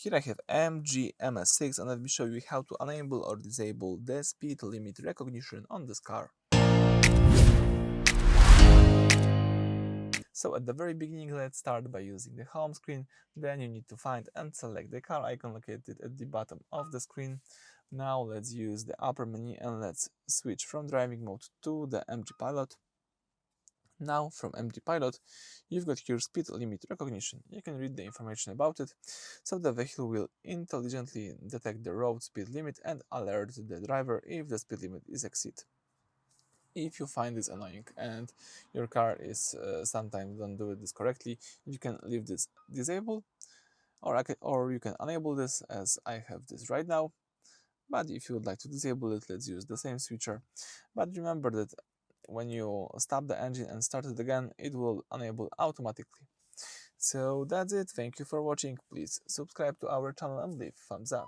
Here I have MG MS6 and let me show you how to enable or disable the speed limit recognition on this car. So at the very beginning, let's start by using the home screen. Then you need to find and select the car icon located at the bottom of the screen. Now let's use the upper menu and let's switch from driving mode to the MG Pilot. Now from MG Pilot, you've got here speed limit recognition. You can read the information about it. So the vehicle will intelligently detect the road speed limit and alert the driver if the speed limit is exceeded. If you find this annoying and your car is sometimes don't do this correctly, you can leave this disabled, or you can enable this as I have this right now. But if you would like to disable it, let's use the same switcher. But remember that when you stop the engine and start it again, it will enable automatically. So that's it. Thank you for watching. Please subscribe to our channel and leave thumbs up.